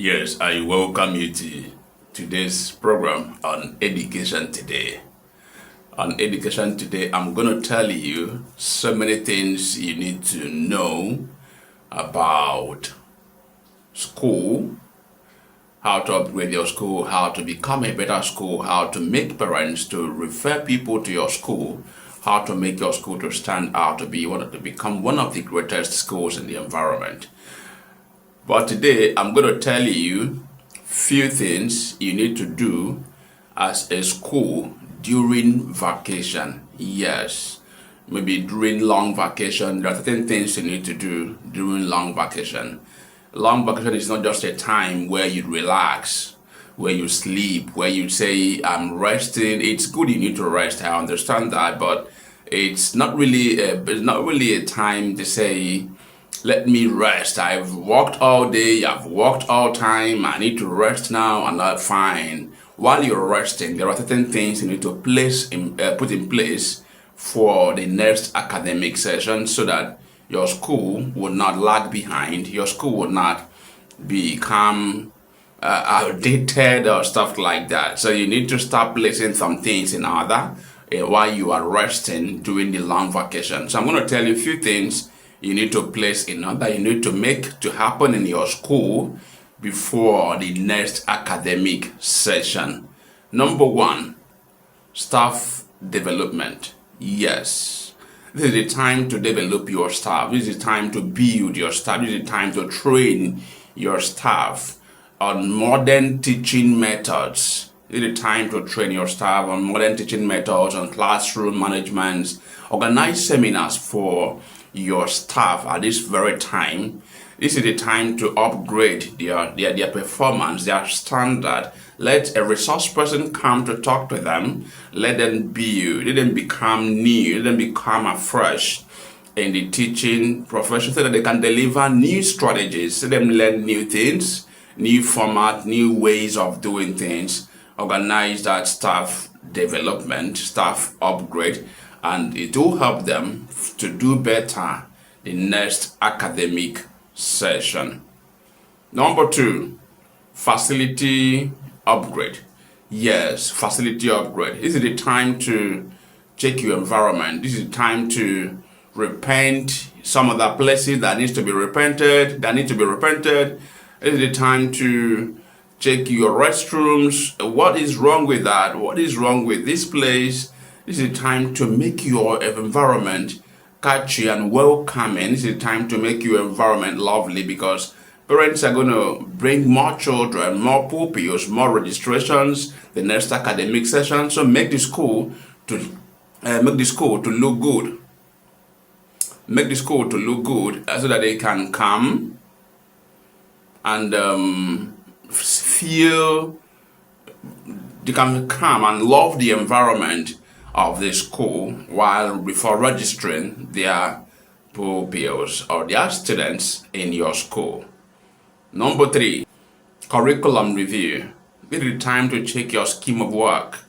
Yes, I welcome you to today's program on Education Today. On Education Today, I'm going to tell you so many things you need to know about school, how to upgrade your school, how to become a better school, how to make parents to refer people to your school, how to make your school to stand out to become one of the greatest schools in the environment. But today I'm going to tell you few things you need to do as a school during vacation. Yes, maybe during long vacation, there are certain things you need to do during long vacation. Long vacation is not just a time where you relax, where you sleep, where you say, I'm resting. It's good you need to rest, I understand that, but it's not really a time to say, let me rest. I've worked all day, I've worked all time, I need to rest now, and that's fine. While you're resting, there are certain things you need to put in place for the next academic session so that your school will not lag behind, your school will not become outdated or stuff like that. So you need to start placing some things in order while you are resting during the long vacation. So I'm going to tell you a few things you need to place in order, you need to make to happen in your school before the next academic session. Number one, staff development. Yes, this is the time to develop your staff. This is the time to build your staff. This is the time to train your staff on modern teaching methods. This is the time to train your staff on modern teaching methods, on classroom management. Organize seminars for your staff at this very time. This is the time to upgrade their performance, their standard. Let a resource person come to talk to them. Let them build, let them become new, let them become afresh in the teaching profession so that they can deliver new strategies, let them learn new things, new format, new ways of doing things. Organize that staff development, staff upgrade, and it will help them to do better the next academic session. Number two, facility upgrade. Yes, facility upgrade. This is the time to check your environment. This is the time to repaint some of the places that need to be repainted. This is the time to check your restrooms. What is wrong with that? What is wrong with this place? This is the time to make your environment catchy and welcoming. This is the time to make your environment lovely, because parents are going to bring more children, more pupils, more registrations the next academic session. So make the school to look good. Make the school to look good so that they can come and feel they can come and love the environment of the school before registering their pupils or their students in your school. Number three, curriculum review. This is the time to check your scheme of work.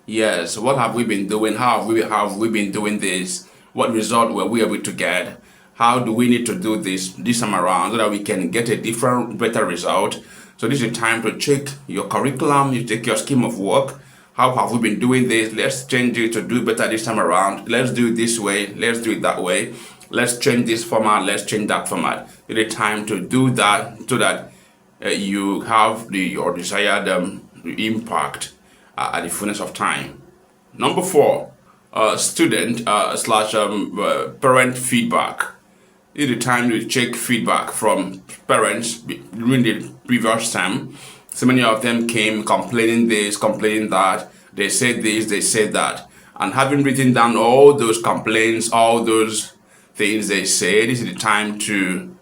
Yes, what have we been doing? How have we been doing this? What result were we able to get? How do we need to do this time around so that we can get a better result? So this is the time to check your curriculum, you check your scheme of work. How have we been doing this? Let's change it to do better this time around. Let's do it this way. Let's do it that way. Let's change this format. Let's change that format. It's the time to do that so that you have your desired impact at the fullness of time. Number four, student slash parent feedback. It's the time to check feedback from parents during the previous term. So many of them came complaining this, complaining that, they said this, they said that. And having written down all those complaints, all those things they said, this is the time to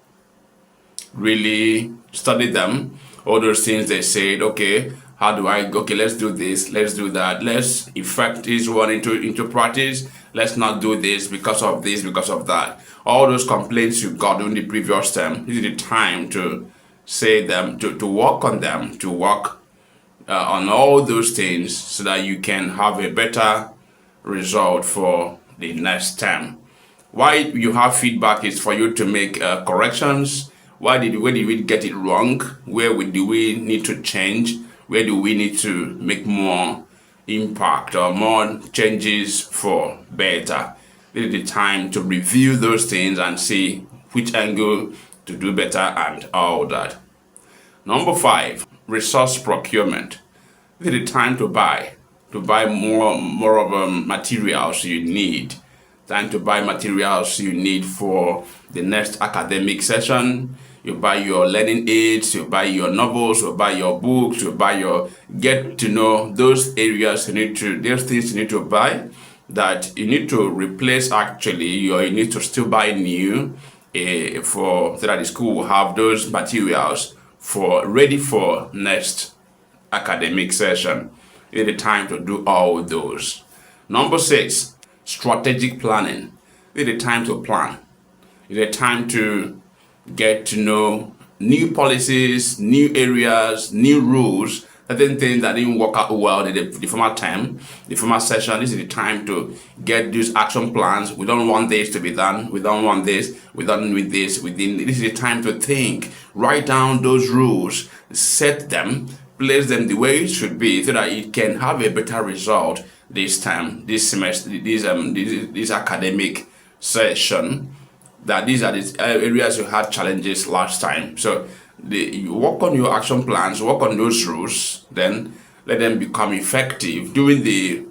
really study them. All those things they said, okay, let's do this, let's do that, let's effect this one into practice, let's not do this because of this, because of that. All those complaints you got during the previous term, this is the time to say them, to work on them, to work on all those things so that you can have a better result for the next term. Why you have feedback is for you to make corrections. where did we get it wrong? Do we need to change? Where do we need to make more impact or more changes for better? This is the time to review those things and see which angle to do better and all that. Number 5, resource procurement. This is the time to buy more of materials you need. Time to buy materials you need for the next academic session. You buy your learning aids, you buy your novels, you buy your books, get to know those areas those things you need to buy that you need to replace actually, or you need to still buy new so that the school will have those materials ready for next academic session. It's the time to do all those. Number 6, strategic planning. It's the time to plan. It's the time to get to know new policies, new areas, new rules, certain things that didn't work out well in the former term, the former session. This is the time to get these action plans. We don't want this to be done. We don't want this. We don't need this. This is the time to think. Write down those rules. Set them. Place them the way it should be so that it can have a better result this time, this semester, this academic session. That these are the areas you had challenges last time. So you work on your action plans, work on those rules, then let them become effective during the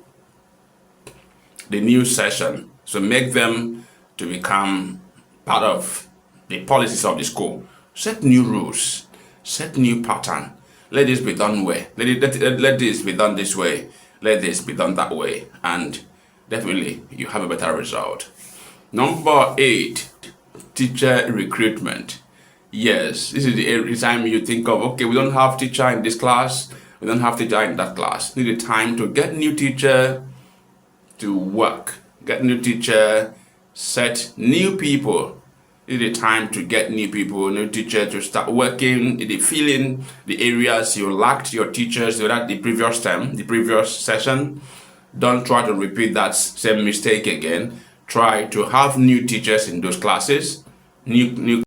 new session. So make them to become part of the policies of the school. Set new rules, set new pattern. Let this be done way. Let this be done this way. Let this be done that way. And definitely you have a better result. Number 8, teacher recruitment. Yes, this is the time you think of, okay, we don't have teacher in this class, we don't have teacher in that class. This is the time to get new teacher to work, get new teacher, set new people. It's the time to get new people, new teacher to start working, the feeling, the areas you lacked your teachers that the previous term, the previous session. Don't try to repeat that same mistake again. Try to have new teachers in those classes, new